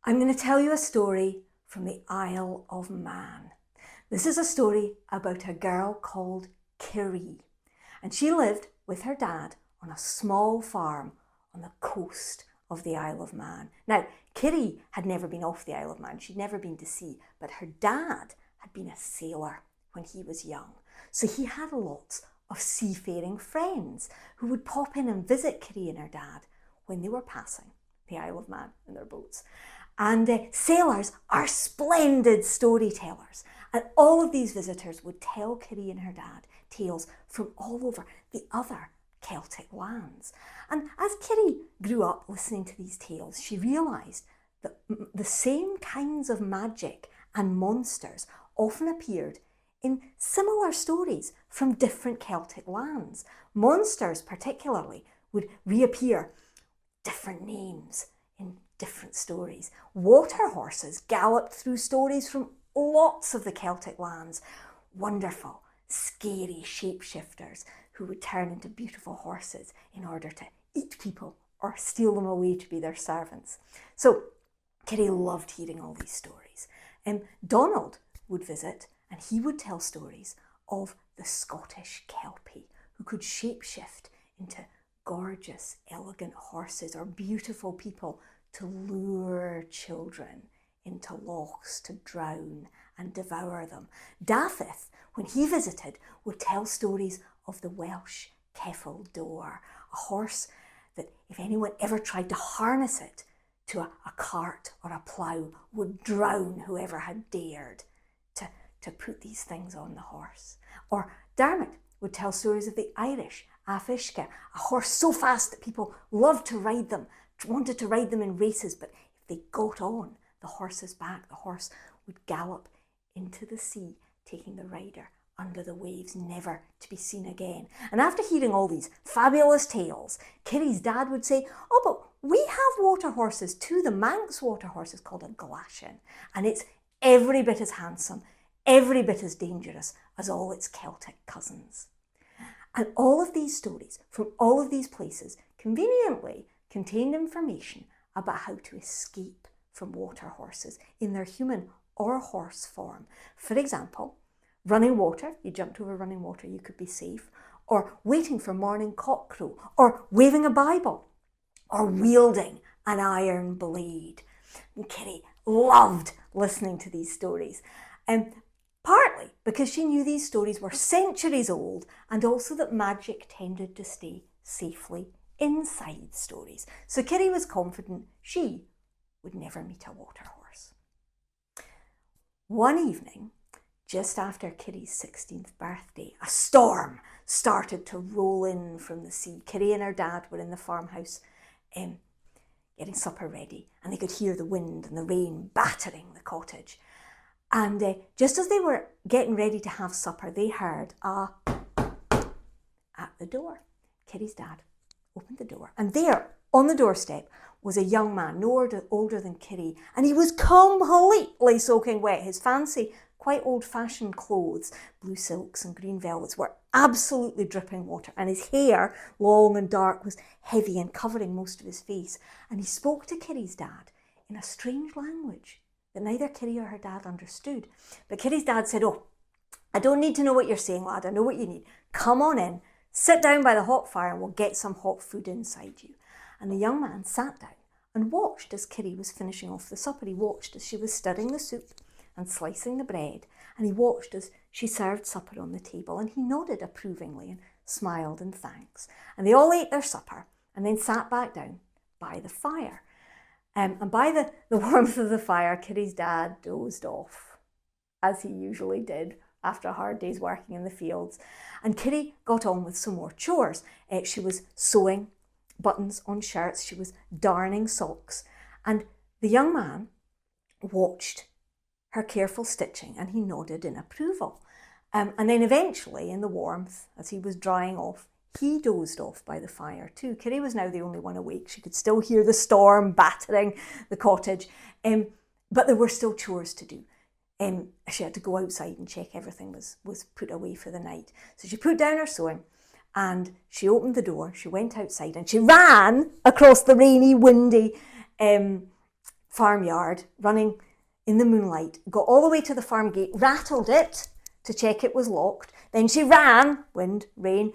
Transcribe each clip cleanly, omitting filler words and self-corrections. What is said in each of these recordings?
I'm going to tell you a story from the Isle of Man. This is a story about a girl called Kiri, and she lived with her dad on a small farm on the coast of the Isle of Man. Now, Kiri had never been off the Isle of Man, she'd never been to sea, but her dad had been a sailor when he was young. So he had lots of seafaring friends who would pop in and visit Kiri and her dad when they were passing the Isle of Man in their boats. And sailors are splendid storytellers. And all of these visitors would tell Kiri and her dad tales from all over the other Celtic lands. And as Kiri grew up listening to these tales, she realised that the same kinds of magic and monsters often appeared in similar stories from different Celtic lands. Monsters particularly would reappear, different names in different stories. Waterhorses galloped through stories from lots of the Celtic lands. Wonderful, scary shapeshifters who would turn into beautiful horses in order to eat people or steal them away to be their servants. So Kiri loved hearing all these stories. Donald would visit and he would tell stories of the Scottish kelpie who could shapeshift into gorgeous, elegant horses or beautiful people to lure children into lochs to drown and devour them. Dafydd, when he visited, would tell stories of the Welsh Cefyl Dwr, a horse that if anyone ever tried to harness it to a cart or a plough would drown whoever had dared to put these things on the horse. Or Dermot would tell stories of the Irish Each-Uisce, a horse so fast that people loved to ride them, wanted to ride them in races, but if they got on the horse's back, the horse would gallop into the sea, taking the rider under the waves, never to be seen again. And after hearing all these fabulous tales, Kiri's dad would say, "Oh, but we have water horses too. The Manx water horse is called a Galshtin, and it's every bit as handsome, every bit as dangerous as all its Celtic cousins." And all of these stories from all of these places conveniently contained information about how to escape from water horses in their human or horse form. For example, running water, you jumped over running water, you could be safe, or waiting for morning cockcrow, or waving a Bible, or wielding an iron blade. And Kiri loved listening to these stories, partly because she knew these stories were centuries old and also that magic tended to stay safely inside stories. So Kiri was confident she would never meet a water horse. One evening, just after Kiri's 16th birthday, a storm started to roll in from the sea. Kiri and her dad were in the farmhouse getting supper ready, and they could hear the wind and the rain battering the cottage. And just as they were getting ready to have supper, they heard a at the door. Kiri's dad opened the door, and there on the doorstep was a young man, no older than Kiri, and he was completely soaking wet. His fancy, quite old-fashioned clothes, blue silks and green velvets, were absolutely dripping water, and his hair, long and dark, was heavy and covering most of his face. And he spoke to Kiri's dad in a strange language that neither Kiri or her dad understood. But Kiri's dad said, "Oh, I don't need to know what you're saying, lad. I know what you need. Come on in, sit down by the hot fire and we'll get some hot food inside you." And the young man sat down and watched as Kiri was finishing off the supper. He watched as she was stirring the soup and slicing the bread, and he watched as she served supper on the table, and he nodded approvingly and smiled in thanks. And they all ate their supper and then sat back down by the fire. And by the warmth of the fire, Kiri's dad dozed off, as he usually did after a hard day's working in the fields. And Kiri got on with some more chores. She was sewing buttons on shirts, she was darning socks, and the young man watched her careful stitching and he nodded in approval. And then eventually, in the warmth, as he was drying off, he dozed off by the fire too. Kiri was now the only one awake. She could still hear the storm battering the cottage, but there were still chores to do. She had to go outside and check everything was put away for the night. So she put down her sewing and she opened the door, she went outside and she ran across the rainy, windy farmyard, running in the moonlight, got all the way to the farm gate, rattled it to check it was locked. Then she ran, wind, rain,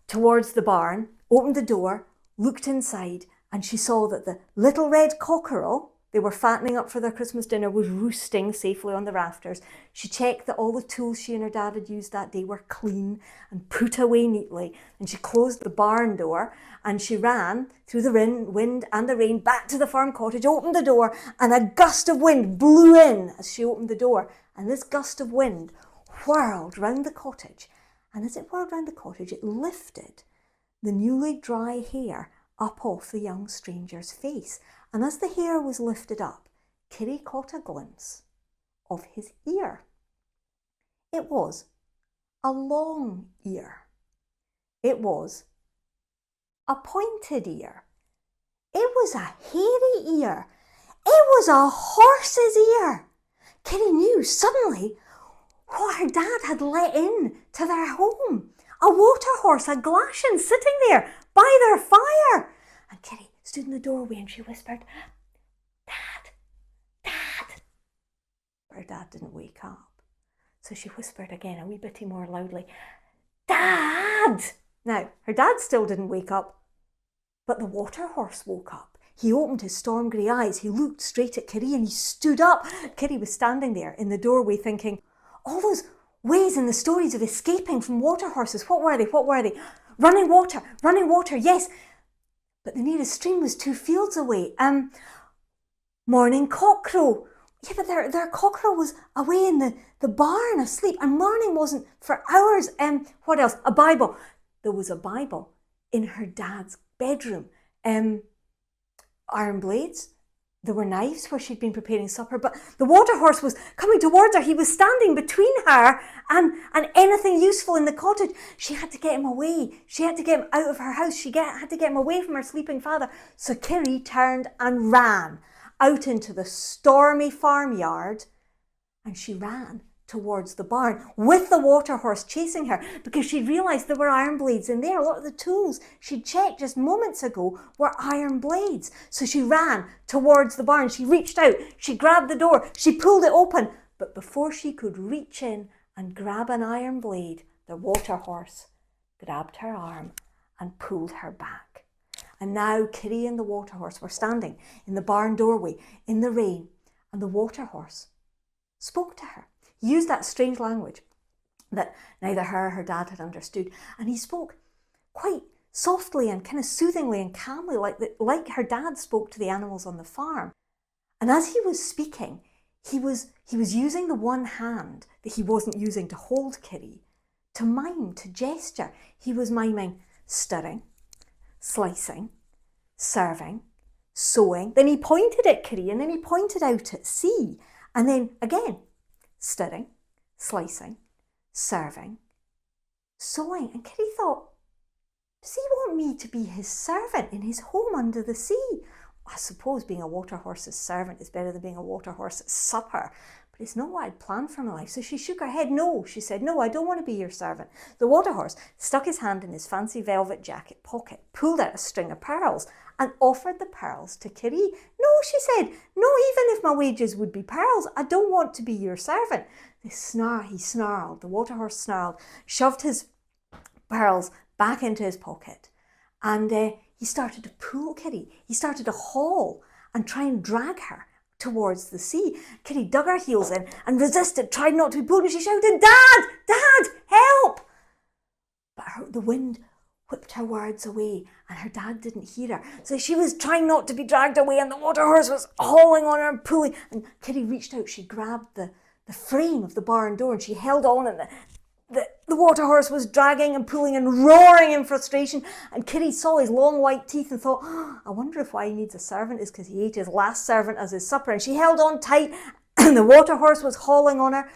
towards the barn, opened the door, looked inside, and she saw that the little red cockerel they were fattening up for their Christmas dinner was roosting safely on the rafters. She checked that all the tools she and her dad had used that day were clean and put away neatly. And she closed the barn door and she ran through the wind and the rain back to the farm cottage, opened the door, and a gust of wind blew in as she opened the door. And this gust of wind whirled round the cottage. And as it whirled round the cottage, it lifted the newly dry hair up off the young stranger's face. And as the hair was lifted up, Kitty caught a glimpse of his ear. It was a long ear. It was a pointed ear. It was a hairy ear. It was a horse's ear. Kitty knew suddenly what her dad had let in to their home. A Waterhorse, a Galshtin, sitting there by their fire. And Kitty stood in the doorway and she whispered, "Dad, Dad." But her dad didn't wake up. So she whispered again, a wee bit more loudly, "Dad!" Now, her dad still didn't wake up, but the Waterhorse woke up. He opened his storm grey eyes, he looked straight at Kitty and he stood up. Kitty was standing there in the doorway thinking, all those ways in the stories of escaping from Waterhorses, what were they? What were they? Running water, yes. But the nearest stream was 2 fields away. Morning cockcrow. Yeah, but their cockerel was away in the barn asleep, and morning wasn't for hours. What else? A Bible. There was a Bible in her dad's bedroom. Iron blades. There were knives where she'd been preparing supper, but the Waterhorse was coming towards her. He was standing between her and anything useful in the cottage. She had to get him away. She had to get him out of her house. She had to get him away from her sleeping father. So Kitty turned and ran out into the stormy farmyard, and she ran towards the barn with the Waterhorse chasing her because she realised there were iron blades in there. A lot of the tools she'd checked just moments ago were iron blades. So she ran towards the barn. She reached out, she grabbed the door, she pulled it open. But before she could reach in and grab an iron blade, the Waterhorse grabbed her arm and pulled her back. And now Kitty and the Waterhorse were standing in the barn doorway in the rain, and the Waterhorse spoke to her. He used that strange language that neither her or her dad had understood. And he spoke quite softly and kind of soothingly and calmly, like her dad spoke to the animals on the farm. And as he was speaking, he was using the one hand that he wasn't using to hold Kitty to mime, to gesture. He was miming stirring, slicing, serving, sewing. Then he pointed at Kitty and then he pointed out at sea. And then again, stirring, slicing, serving, sewing. And Kitty thought, does he want me to be his servant in his home under the sea? I suppose being a Waterhorse's servant is better than being a Waterhorse's supper, but it's not what I'd planned for my life. So she shook her head. No, she said, no, I don't want to be your servant. The Waterhorse stuck his hand in his fancy velvet jacket pocket, pulled out a string of pearls and offered the pearls to Kitty. No, she said, no, even if my wages would be pearls, I don't want to be your servant. He snarled, the Waterhorse snarled, shoved his pearls back into his pocket, and he started to pull Kitty. He started to haul and try and drag her towards the sea. Kitty dug her heels in and resisted, tried not to be pulled, and she shouted, "Dad! Dad! Help!" But the wind whipped her words away and her dad didn't hear her. So she was trying not to be dragged away and the Waterhorse was hauling on her and pulling. And Kitty reached out, she grabbed the frame of the barn door and she held on, and the Waterhorse was dragging and pulling and roaring in frustration. And Kitty saw his long white teeth and thought, oh, I wonder if why he needs a servant is because he ate his last servant as his supper. And she held on tight and the Waterhorse was hauling on her.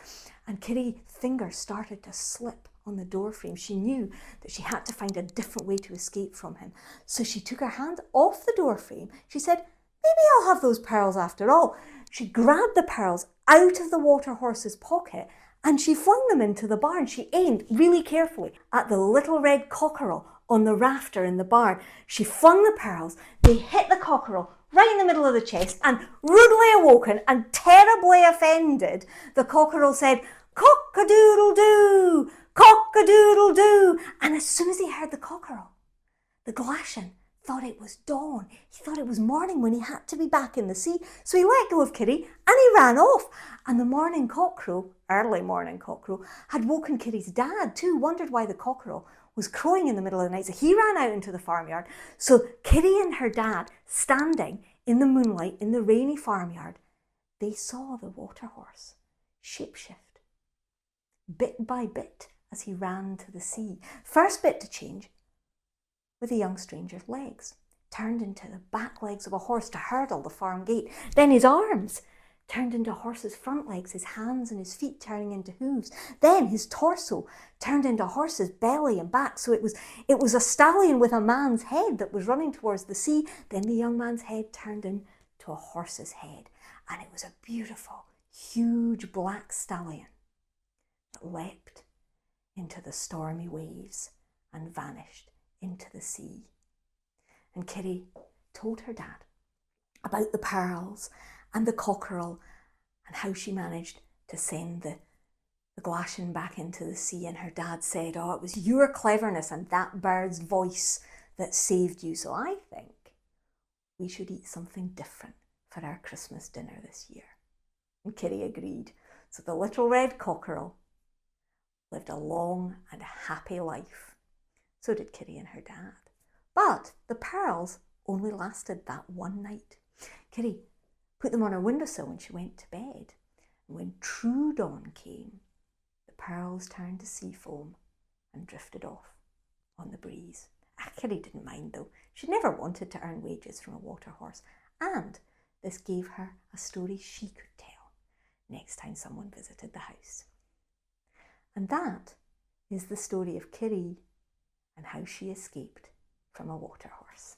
And Kitty's fingers started to slip on the door frame. She knew that she had to find a different way to escape from him. So she took her hand off the door frame. She said, maybe I'll have those pearls after all. She grabbed the pearls out of the Waterhorse's pocket and she flung them into the barn. She aimed really carefully at the little red cockerel on the rafter in the barn. She flung the pearls. They hit the cockerel right in the middle of the chest, and rudely awoken and terribly offended, the cockerel said, "Cock-a-doodle-doo, cock-a-doodle-doo." And as soon as he heard the cockerel, the Galshtin thought it was dawn. He thought it was morning when he had to be back in the sea. So he let go of Kitty and he ran off. And the morning cockcrow, early morning cockcrow, had woken Kitty's dad too, wondered why the cockerel was crowing in the middle of the night. So he ran out into the farmyard. So Kitty and her dad, standing in the moonlight in the rainy farmyard, they saw the Waterhorse shapeshift, bit by bit, as he ran to the sea. First bit to change with the young stranger's legs, turned into the back legs of a horse to hurdle the farm gate. Then his arms turned into a horse's front legs, his hands and his feet turning into hooves. Then his torso turned into a horse's belly and back. So it was a stallion with a man's head that was running towards the sea. Then the young man's head turned into a horse's head. And it was a beautiful, huge black stallion that leapt into the stormy waves and vanished into the sea. And Kitty told her dad about the pearls and the cockerel and how she managed to send the Galshtin back into the sea. And her dad said, "Oh, it was your cleverness and that bird's voice that saved you. So I think we should eat something different for our Christmas dinner this year." And Kitty agreed. So the little red cockerel lived a long and happy life. So did Kitty and her dad. But the pearls only lasted that one night. Kitty put them on her windowsill when she went to bed. And when true dawn came, the pearls turned to sea foam and drifted off on the breeze. Kitty didn't mind though. She'd never wanted to earn wages from a water horse. And this gave her a story she could tell next time someone visited the house. And that is the story of Kitty and how she escaped from a water horse.